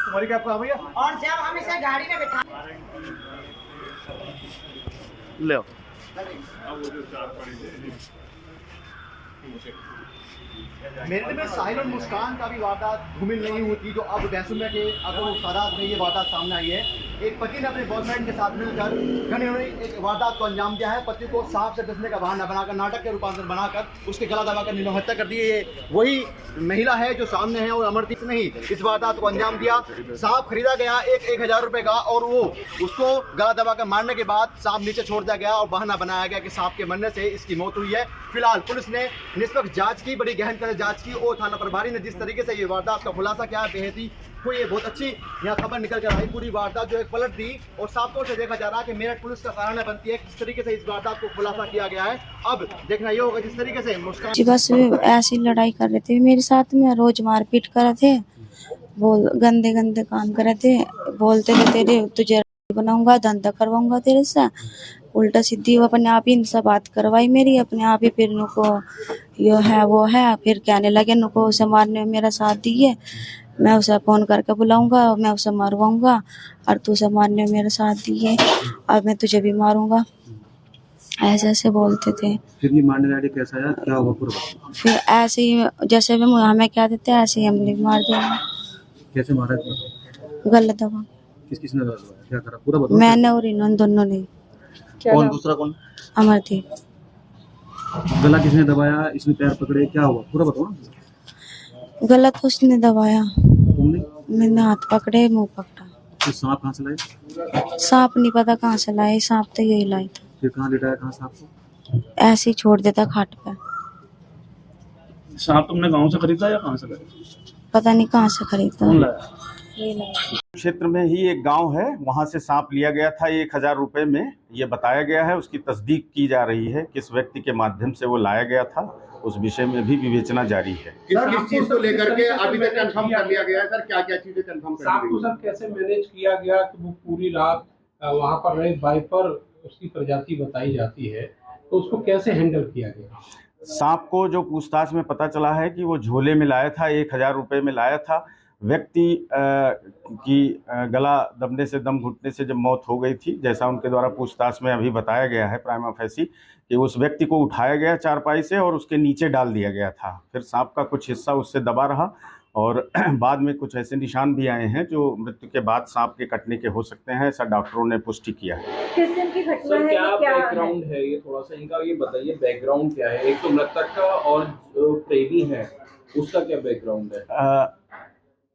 तुम्हारी कैब कहाँ भैया? और जब हम इसे गाड़ी में बैठा ले मेरे में साहिल और मुस्कान का भी वारदात धूमिल नहीं होती जो अब वैसुल्ला के अगर सादात में ये वारदात सामने आई है। एक पति ने अपने बॉयफ्रेंड के साथ मिलकर उन्होंने एक वारदात को अंजाम दिया है। पति को सांप से डसने का बहाना बनाकर नाटक के रूपांतर बनाकर उसके गला दबाकर नीलो हत्या कर दी। ये वही महिला है जो सामने है और अमरदीप ने ही इस वारदात को अंजाम दिया। सांप खरीदा गया 1,000 रुपए का और वो उसको गला दबाकर मारने के बाद सांप नीचे छोड़ दिया गया और बहाना बनाया गया कि सांप के मरने से इसकी मौत हुई है। फिलहाल पुलिस ने निष्पक्ष जांच की, बड़ी गहन तरह जांच की और थाना प्रभारी ने जिस तरीके से ये वारदात का खुलासा किया बेहद ही कोई ये बहुत अच्छी यहाँ खबर निकल कर आई। पूरी वारदात जो है पलट दी और साफ तौर से देखा जा रहा है कि मेरठ पुलिस का सराहना बनती है किस तरीके से इस वारदात को खुलासा किया गया है। अब देखना ये होगा जिस तरीके से मुस्कान बस ऐसी लड़ाई कर रहे थे मेरे साथ में, रोज मारपीट कर रहे थे, बोल गंदे गंदे काम कर रहे थे, बोलते थे तेरे तुझे बनाऊंगा, धंधा करवाऊंगा तेरे से। उल्टा सीधी वो अपने आप ही इनसे बात करवाई मेरी, अपने आप ही फिर नुको यो है वो है, फिर कहने लगे नुको उसे मारने में मेरा साथ दिए, मैं उसे फोन करके बुलाऊंगा, मैं उसे मारवाऊंगा और तू उसे मारने में मेरा साथ दिए, अब मैं तुझे भी मारूंगा, ऐसे ऐसे बोलते थे। फिर ये मारने वाले कैसा है, क्या हुआ पूरा? फिर ऐसे ही जैसे भी हमें क्या देते हैं ऐसे ही हमने भी मार दिया। कैसे मारा? गलत दबा। किस किसने दबाया, क्या करा पूरा बताओ। मैंने और इन्होंने दोनों ने। कौन दूसरा कौन? अमरदीप। गला किसने दबाया, इसने पैर पकड़े, क्या हुआ पूरा बताओ ना। गलत उसने दबाया, तुमने? मैंने हाथ पकड़े, मुंह पकड़ा। फिर सांप कहाँ से लाए? सांप नहीं पता कहाँ से लाए, सांप तो यही लाई था। फिर कहाँ लिटाया, कहाँ सांप को? ऐसे ही छोड़ देता खाट पे। सांप तुमने गांव से खरीदा या कहाँ से खरीदा? पता नहीं कहाँ से खरीदा। कौन लाया? क्षेत्र में ही एक गांव है, वहां से सांप लिया गया था 1,000 रुपए में, ये बताया गया है। उसकी तस्दीक की जा रही है किस व्यक्ति के माध्यम से वो लाया गया था, उस विषय में भी विवेचना जारी है। किस चीज को लेकर के अभी तक कंफर्म कर लिया गया है सर? क्या क्या चीजें कंफर्म कर दी गई? सर कैसे मैनेज किया गया कि वो पूरी रात वहाँ पर रहे? वाइपर उसकी प्रजाति बताई जाती है, तो उसको कैसे हैंडल किया गया? सांप को जो पूछताछ में पता चला है कि वो झोले में लाया था, 1,000 रुपए में लाया था। व्यक्ति की गला दबने से, दम घुटने से जब मौत हो गई थी, जैसा उनके द्वारा पूछताछ में अभी बताया गया है प्राइमा फेसी, कि उस व्यक्ति को उठाया गया चारपाई से और उसके नीचे डाल दिया गया था। फिर सांप का कुछ हिस्सा उससे दबा रहा और बाद में कुछ ऐसे निशान भी आए हैं जो मृत्यु के बाद सांप के कटने के हो सकते हैं, ऐसा डॉक्टरों ने पुष्टि किया है। किस दिन की घटना है? क्या क्या बैकग्राउंड है ये, थोड़ा सा इनका ये बताइए, बैकग्राउंड क्या है? एक तो मृतक का और जो प्रेमी है उसका क्या बैकग्राउंड है?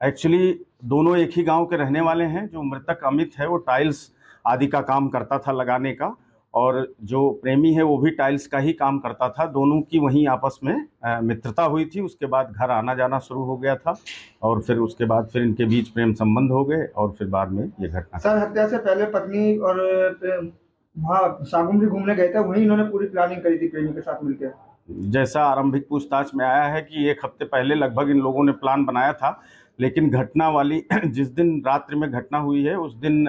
एक्चुअली दोनों एक ही गांव के रहने वाले हैं। जो मृतक अमित है वो टाइल्स आदि का काम करता था लगाने का, और जो प्रेमी है वो भी टाइल्स का ही काम करता था। दोनों की वहीं आपस में मित्रता हुई थी। उसके बाद घर आना जाना शुरू हो गया था और फिर उसके बाद फिर इनके बीच प्रेम संबंध हो गए और फिर बाद में ये घटना। सर हत्या से पहले पत्नी और वहाँ सागुमरी घूमने गए थे, वहीं इन्होंने पूरी प्लानिंग करी थी प्रेमी के साथ मिलकर। जैसा आरंभिक पूछताछ में आया है कि 1 हफ्ते पहले लगभग इन लोगों ने प्लान बनाया था, लेकिन घटना वाली जिस दिन रात्रि में घटना हुई है उस दिन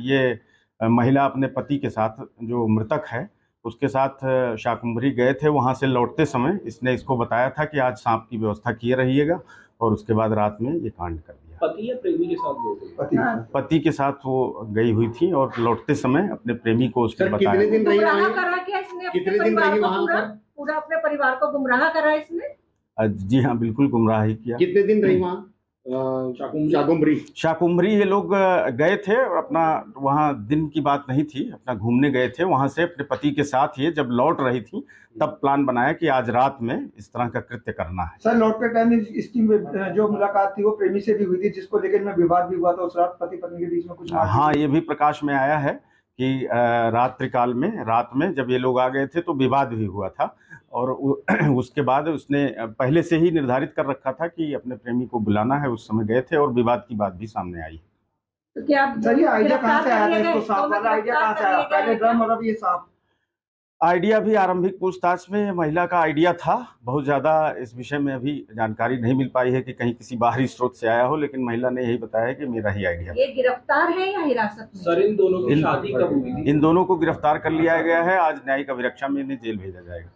ये महिला अपने पति के साथ, जो मृतक है उसके साथ शाकुंभरी गए थे। वहाँ से लौटते समय इसने इसको बताया था कि आज सांप की व्यवस्था किए रहिएगा, और उसके बाद रात में ये कांड कर दिया। पति या प्रेमी के साथ गए थे? पति के साथ वो गई हुई थी और लौटते समय अपने प्रेमी को उसने बताया। कितने दिन रही गुमराह वहाँ? करा क्या इसने? कितने दिन रही वहाँ पर? पूरा अपने परिवार को गुमराह करा इसने? जी हाँ, बिल्कुल गुमराह ही किया। कितने दिन रही वहाँ? शाकुंभरी ये लोग गए थे और अपना वहाँ दिन की बात नहीं थी, अपना घूमने गए थे। वहाँ से अपने पति के साथ ये जब लौट रही थी तब प्लान बनाया कि आज रात में इस तरह का कृत्य करना है। सर लौटते टाइम इसकी जो मुलाकात थी वो प्रेमी से भी हुई थी, जिसको लेकर इनमें विवाद भी हुआ था उस रात, पति पत्नी के बीच में कुछ। हाँ, ये भी प्रकाश में आया है कि रात्रिकाल में, रात में जब ये लोग आ गए थे तो विवाद भी हुआ था, और उसके बाद उसने पहले से ही निर्धारित कर रखा था कि अपने प्रेमी को बुलाना है। उस समय गए थे और विवाद की बात भी सामने आई। तो क्या सर ये आइडिया कहाँ से आया था? इसको सांप वाला आइडिया कहाँ से आया? पहले ड्रम और अब ये सांप? आइडिया भी आरंभिक पूछताछ में महिला का आइडिया था। बहुत ज़्यादा इस विषय में अभी जानकारी नहीं मिल पाई है कि कहीं किसी बाहरी स्रोत से आया हो, लेकिन महिला ने यही बताया कि मेरा ही आइडिया। ये गिरफ्तार है या हिरासत में? सर इन दोनों की शादी कब हुई थी? इन दोनों को गिरफ्तार कर लिया गया है। आज न्यायिक अभिरक्षा में इन्हें जेल भेजा जाएगा।